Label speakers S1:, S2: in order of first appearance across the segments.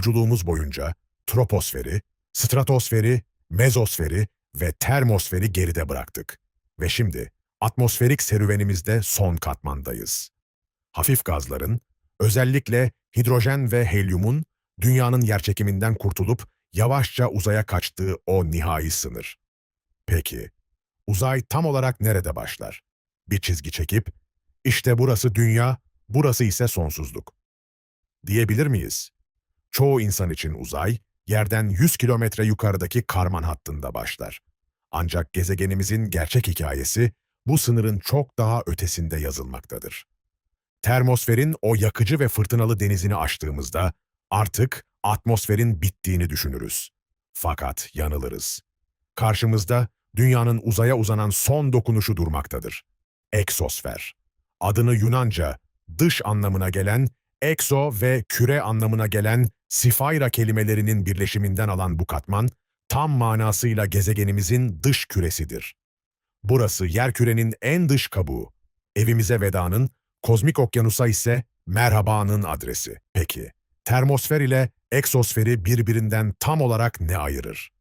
S1: Yolculuğumuz boyunca troposferi, stratosferi, mezosferi ve termosferi geride bıraktık. Ve şimdi atmosferik serüvenimizde son katmandayız. Hafif gazların, özellikle hidrojen ve helyumun dünyanın yerçekiminden kurtulup yavaşça uzaya kaçtığı o nihai sınır. Peki, uzay tam olarak nerede başlar? Bir çizgi çekip, işte burası dünya, burası ise sonsuzluk diyebilir miyiz? Çoğu insan için uzay, yerden 100 kilometre yukarıdaki Karman hattında başlar. Ancak gezegenimizin gerçek hikayesi bu sınırın çok daha ötesinde yazılmaktadır. Termosferin o yakıcı ve fırtınalı denizini aştığımızda artık atmosferin bittiğini düşünürüz. Fakat yanılırız. Karşımızda dünyanın uzaya uzanan son dokunuşu durmaktadır. Eksosfer. Adını Yunanca dış anlamına gelen, ekso ve küre anlamına gelen sifayra kelimelerinin birleşiminden alan bu katman, tam manasıyla gezegenimizin dış küresidir. Burası yerkürenin en dış kabuğu. Evimize vedanın, kozmik okyanusa ise merhabanın adresi. Peki, termosfer ile eksosferi birbirinden tam olarak ne ayırır?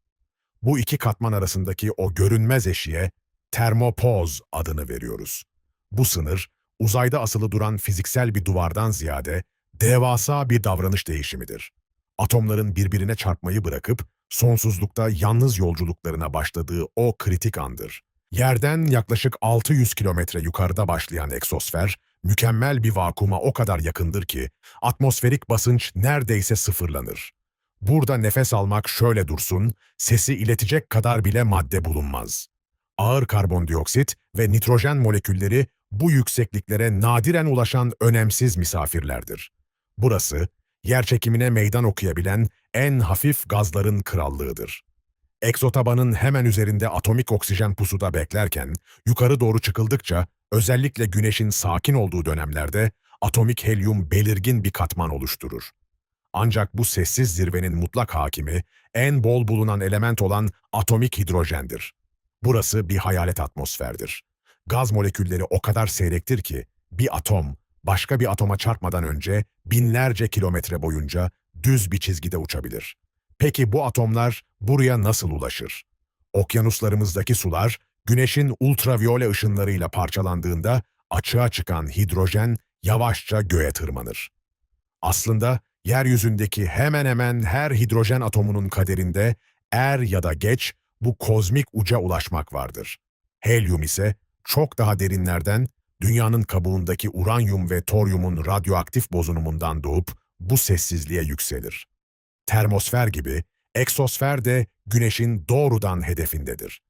S1: Bu iki katman arasındaki o görünmez eşiğe termopoz adını veriyoruz. Bu sınır, uzayda asılı duran fiziksel bir duvardan ziyade devasa bir davranış değişimidir. Atomların birbirine çarpmayı bırakıp sonsuzlukta yalnız yolculuklarına başladığı o kritik andır. Yerden yaklaşık 600 kilometre yukarıda başlayan eksosfer, mükemmel bir vakuma o kadar yakındır ki atmosferik basınç neredeyse sıfırlanır. Burada nefes almak şöyle dursun, sesi iletecek kadar bile madde bulunmaz. Ağır karbondioksit ve nitrojen molekülleri bu yüksekliklere nadiren ulaşan önemsiz misafirlerdir. Burası, yerçekimine meydan okuyabilen en hafif gazların krallığıdır. Egzotabanın hemen üzerinde atomik oksijen pusuda beklerken, yukarı doğru çıkıldıkça, özellikle Güneş'in sakin olduğu dönemlerde, atomik helyum belirgin bir katman oluşturur. Ancak bu sessiz zirvenin mutlak hakimi, en bol bulunan element olan atomik hidrojendir. Burası bir hayalet atmosferdir. Gaz molekülleri o kadar seyrektir ki, bir atom, başka bir atoma çarpmadan önce binlerce kilometre boyunca düz bir çizgide uçabilir. Peki bu atomlar buraya nasıl ulaşır? Okyanuslarımızdaki sular, Güneş'in ultraviyole ışınlarıyla parçalandığında açığa çıkan hidrojen yavaşça göğe tırmanır. Aslında yeryüzündeki hemen hemen her hidrojen atomunun kaderinde er ya da geç bu kozmik uca ulaşmak vardır. Helyum ise çok daha derinlerden dünyanın kabuğundaki uranyum ve toryumun radyoaktif bozunumundan doğup bu sessizliğe yükselir. Termosfer gibi eksosfer de Güneş'in doğrudan hedefindedir.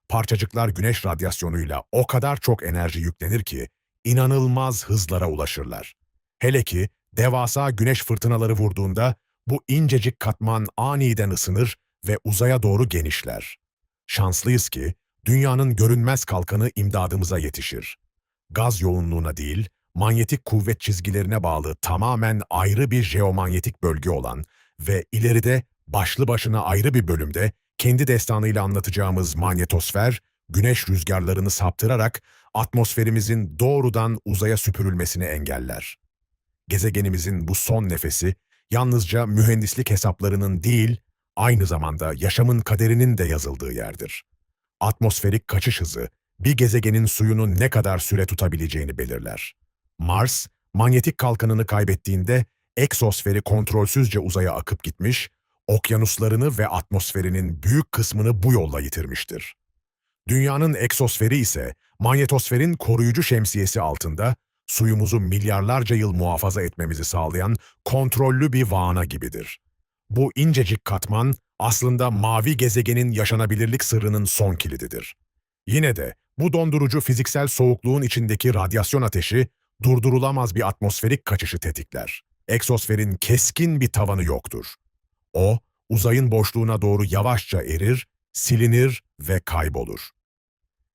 S1: Parçacıklar Güneş radyasyonuyla o kadar çok enerji yüklenir ki inanılmaz hızlara ulaşırlar. Hele ki devasa güneş fırtınaları vurduğunda bu incecik katman aniden ısınır ve uzaya doğru genişler. Şanslıyız ki dünyanın görünmez kalkanı imdadımıza yetişir. Gaz yoğunluğuna değil, manyetik kuvvet çizgilerine bağlı tamamen ayrı bir jeomanyetik bölge olan ve ileride başlı başına ayrı bir bölümde kendi destanıyla anlatacağımız manyetosfer, güneş rüzgarlarını saptırarak atmosferimizin doğrudan uzaya süpürülmesini engeller. Gezegenimizin bu son nefesi yalnızca mühendislik hesaplarının değil, aynı zamanda yaşamın kaderinin de yazıldığı yerdir. Atmosferik kaçış hızı, bir gezegenin suyunu ne kadar süre tutabileceğini belirler. Mars, manyetik kalkanını kaybettiğinde eksosferi kontrolsüzce uzaya akıp gitmiş, okyanuslarını ve atmosferinin büyük kısmını bu yolla yitirmiştir. Dünyanın eksosferi ise manyetosferin koruyucu şemsiyesi altında suyumuzu milyarlarca yıl muhafaza etmemizi sağlayan kontrollü bir vana gibidir. Bu incecik katman aslında mavi gezegenin yaşanabilirlik sırrının son kilididir. Yine de bu dondurucu fiziksel soğukluğun içindeki radyasyon ateşi durdurulamaz bir atmosferik kaçışı tetikler. Eksosferin keskin bir tavanı yoktur. O, uzayın boşluğuna doğru yavaşça erir, silinir ve kaybolur.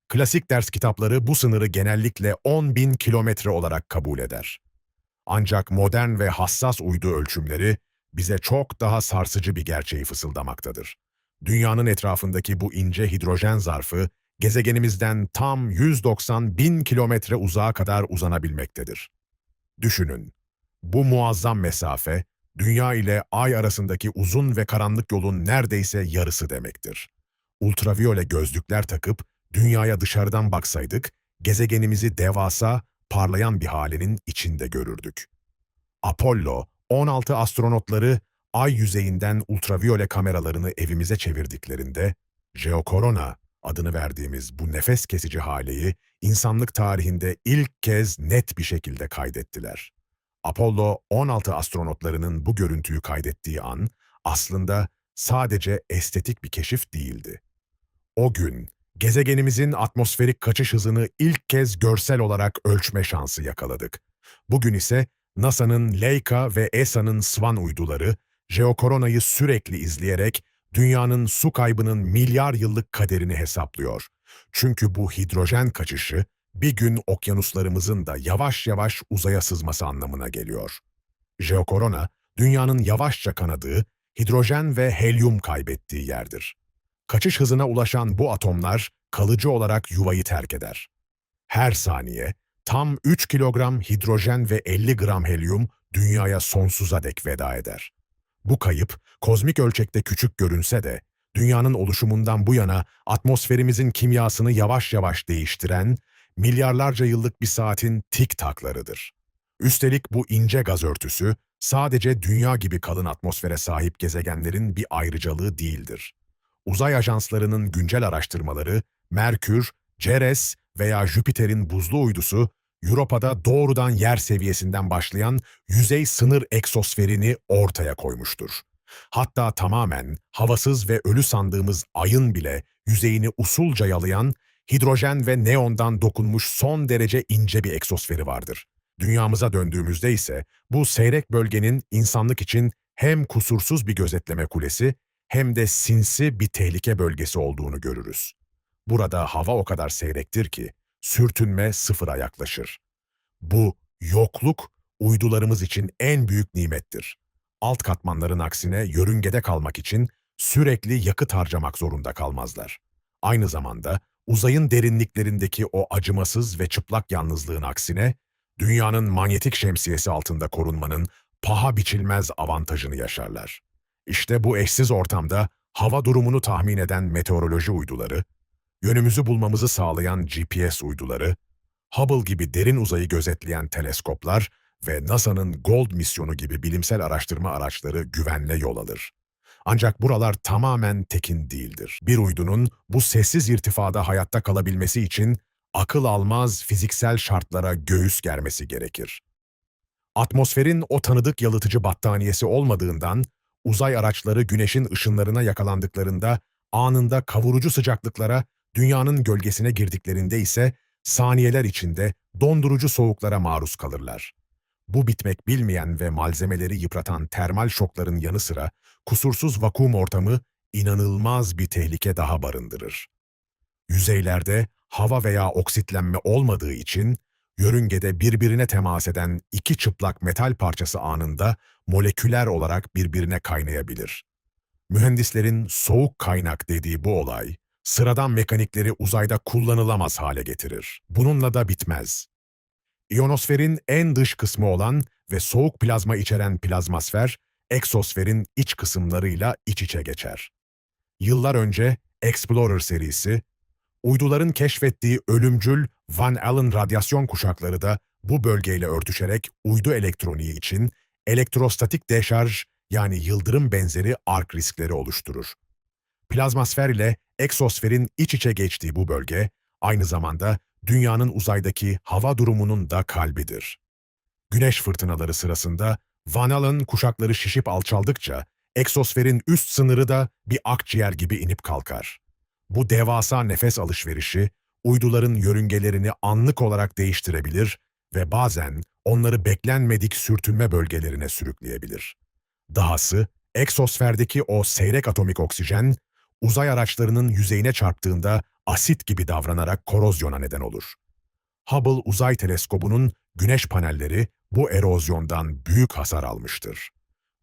S1: Klasik ders kitapları bu sınırı genellikle 10.000 kilometre olarak kabul eder. Ancak modern ve hassas uydu ölçümleri bize çok daha sarsıcı bir gerçeği fısıldamaktadır. Dünyanın etrafındaki bu ince hidrojen zarfı, gezegenimizden tam 190.000 kilometre uzağa kadar uzanabilmektedir. Düşünün, bu muazzam mesafe, Dünya ile Ay arasındaki uzun ve karanlık yolun neredeyse yarısı demektir. Ultraviyole gözlükler takıp Dünya'ya dışarıdan baksaydık, gezegenimizi devasa, parlayan bir halenin içinde görürdük. Apollo 16 astronotları Ay yüzeyinden ultraviyole kameralarını evimize çevirdiklerinde, Jeokorona adını verdiğimiz bu nefes kesici haleyi insanlık tarihinde ilk kez net bir şekilde kaydettiler. Apollo 16 astronotlarının bu görüntüyü kaydettiği an aslında sadece estetik bir keşif değildi. O gün gezegenimizin atmosferik kaçış hızını ilk kez görsel olarak ölçme şansı yakaladık. Bugün ise NASA'nın Leica ve ESA'nın Swan uyduları Jeokorona'yı sürekli izleyerek dünyanın su kaybının milyar yıllık kaderini hesaplıyor. Çünkü bu hidrojen kaçışı bir gün okyanuslarımızın da yavaş yavaş uzaya sızması anlamına geliyor. Jeokorona, dünyanın yavaşça kanadığı, hidrojen ve helyum kaybettiği yerdir. Kaçış hızına ulaşan bu atomlar kalıcı olarak yuvayı terk eder. Her saniye tam 3 kilogram hidrojen ve 50 gram helyum dünyaya sonsuza dek veda eder. Bu kayıp kozmik ölçekte küçük görünse de dünyanın oluşumundan bu yana atmosferimizin kimyasını yavaş yavaş değiştiren milyarlarca yıllık bir saatin tik taklarıdır. Üstelik bu ince gaz örtüsü sadece dünya gibi kalın atmosfere sahip gezegenlerin bir ayrıcalığı değildir. Uzay ajanslarının güncel araştırmaları, Merkür, Ceres veya Jüpiter'in buzlu uydusu, Europa'da doğrudan yer seviyesinden başlayan yüzey sınır eksosferini ortaya koymuştur. Hatta tamamen havasız ve ölü sandığımız Ay'ın bile yüzeyini usulca yalayan, hidrojen ve neondan dokunmuş son derece ince bir eksosferi vardır. Dünyamıza döndüğümüzde ise bu seyrek bölgenin insanlık için hem kusursuz bir gözetleme kulesi hem de sinsi bir tehlike bölgesi olduğunu görürüz. Burada hava o kadar seyrektir ki sürtünme sıfıra yaklaşır. Bu yokluk uydularımız için en büyük nimettir. Alt katmanların aksine yörüngede kalmak için sürekli yakıt harcamak zorunda kalmazlar. Aynı zamanda uzayın derinliklerindeki o acımasız ve çıplak yalnızlığın aksine dünyanın manyetik şemsiyesi altında korunmanın paha biçilmez avantajını yaşarlar. İşte bu eşsiz ortamda hava durumunu tahmin eden meteoroloji uyduları, yönümüzü bulmamızı sağlayan GPS uyduları, Hubble gibi derin uzayı gözetleyen teleskoplar ve NASA'nın Gold misyonu gibi bilimsel araştırma araçları güvenle yol alır. Ancak buralar tamamen tekin değildir. Bir uydunun bu sessiz irtifada hayatta kalabilmesi için akıl almaz fiziksel şartlara göğüs germesi gerekir. Atmosferin o tanıdık yalıtıcı battaniyesi olmadığından, uzay araçları güneşin ışınlarına yakalandıklarında anında kavurucu sıcaklıklara, dünyanın gölgesine girdiklerinde ise saniyeler içinde dondurucu soğuklara maruz kalırlar. Bu bitmek bilmeyen ve malzemeleri yıpratan termal şokların yanı sıra kusursuz vakum ortamı inanılmaz bir tehlike daha barındırır. Yüzeylerde hava veya oksitlenme olmadığı için yörüngede birbirine temas eden iki çıplak metal parçası anında moleküler olarak birbirine kaynayabilir. Mühendislerin soğuk kaynak dediği bu olay, sıradan mekanikleri uzayda kullanılamaz hale getirir. Bununla da bitmez. İyonosferin en dış kısmı olan ve soğuk plazma içeren plazmasfer, eksosferin iç kısımlarıyla iç içe geçer. Yıllar önce Explorer serisi, uyduların keşfettiği ölümcül Van Allen radyasyon kuşakları da bu bölgeyle örtüşerek uydu elektroniği için elektrostatik deşarj yani yıldırım benzeri ark riskleri oluşturur. Plazmasfer ile eksosferin iç içe geçtiği bu bölge, aynı zamanda dünyanın uzaydaki hava durumunun da kalbidir. Güneş fırtınaları sırasında Van Allen kuşakları şişip alçaldıkça, eksosferin üst sınırı da bir akciğer gibi inip kalkar. Bu devasa nefes alışverişi, uyduların yörüngelerini anlık olarak değiştirebilir ve bazen onları beklenmedik sürtünme bölgelerine sürükleyebilir. Dahası, eksosferdeki o seyrek atomik oksijen, uzay araçlarının yüzeyine çarptığında asit gibi davranarak korozyona neden olur. Hubble Uzay Teleskobu'nun güneş panelleri bu erozyondan büyük hasar almıştır.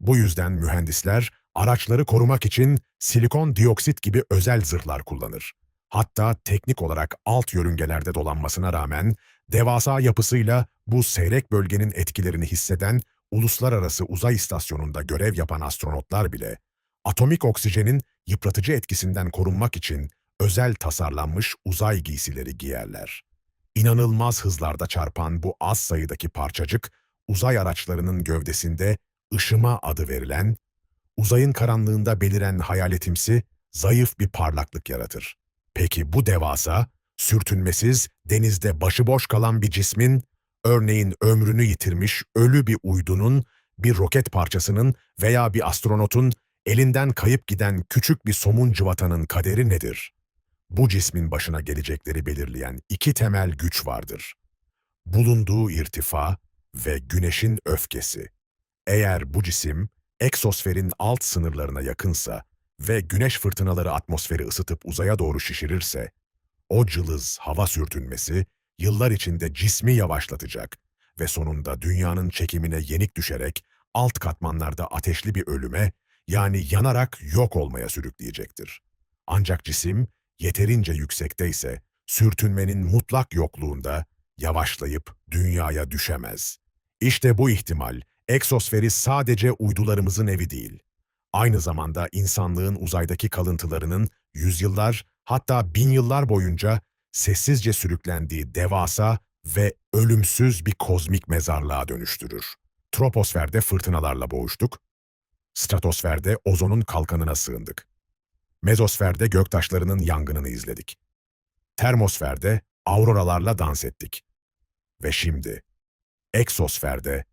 S1: Bu yüzden mühendisler araçları korumak için silikon dioksit gibi özel zırhlar kullanır. Hatta teknik olarak alt yörüngelerde dolanmasına rağmen devasa yapısıyla bu seyrek bölgenin etkilerini hisseden Uluslararası Uzay İstasyonu'nda görev yapan astronotlar bile, atomik oksijenin yıpratıcı etkisinden korunmak için özel tasarlanmış uzay giysileri giyerler. İnanılmaz hızlarda çarpan bu az sayıdaki parçacık, uzay araçlarının gövdesinde ışıma adı verilen, uzayın karanlığında beliren hayaletimsi, zayıf bir parlaklık yaratır. Peki bu devasa, sürtünmesiz, denizde başıboş kalan bir cismin, örneğin ömrünü yitirmiş ölü bir uydunun, bir roket parçasının veya bir astronotun elinden kayıp giden küçük bir somun cıvatanın kaderi nedir? Bu cismin başına gelecekleri belirleyen iki temel güç vardır: bulunduğu irtifa ve güneşin öfkesi. Eğer bu cisim, eksosferin alt sınırlarına yakınsa ve güneş fırtınaları atmosferi ısıtıp uzaya doğru şişirirse, o cılız hava sürtünmesi yıllar içinde cismi yavaşlatacak ve sonunda dünyanın çekimine yenik düşerek alt katmanlarda ateşli bir ölüme, yani yanarak yok olmaya sürükleyecektir. Ancak cisim yeterince yüksekteyse sürtünmenin mutlak yokluğunda yavaşlayıp dünyaya düşemez. İşte bu ihtimal, eksosferi sadece uydularımızın evi değil, aynı zamanda insanlığın uzaydaki kalıntılarının yüzyıllar, hatta bin yıllar boyunca sessizce sürüklendiği devasa ve ölümsüz bir kozmik mezarlığa dönüştürür. Troposferde fırtınalarla boğuştuk, stratosferde ozonun kalkanına sığındık, mezosferde göktaşlarının yangınını izledik, termosferde auroralarla dans ettik ve şimdi eksosferde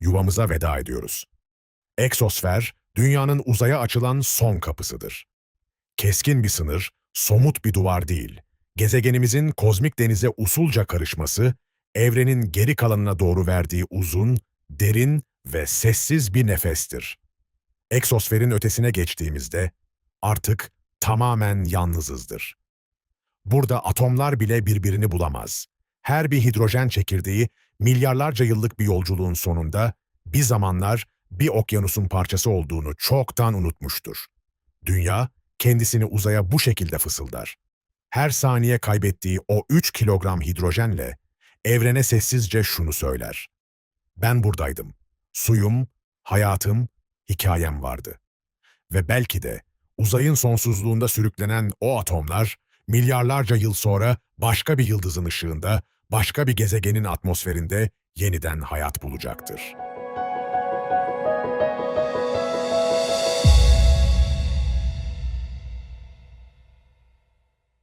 S1: yuvamıza veda ediyoruz. Eksosfer, dünyanın uzaya açılan son kapısıdır. Keskin bir sınır, somut bir duvar değil, gezegenimizin kozmik denize usulca karışması, evrenin geri kalanına doğru verdiği uzun, derin ve sessiz bir nefestir. Eksosferin ötesine geçtiğimizde artık tamamen yalnızızdır. Burada atomlar bile birbirini bulamaz. Her bir hidrojen çekirdeği milyarlarca yıllık bir yolculuğun sonunda bir zamanlar bir okyanusun parçası olduğunu çoktan unutmuştur. Dünya kendisini uzaya bu şekilde fısıldar. Her saniye kaybettiği o 3 kilogram hidrojenle evrene sessizce şunu söyler: ben buradaydım. Suyum, hayatım, hikayem vardı. Ve belki de uzayın sonsuzluğunda sürüklenen o atomlar, milyarlarca yıl sonra başka bir yıldızın ışığında, başka bir gezegenin atmosferinde yeniden hayat bulacaktır.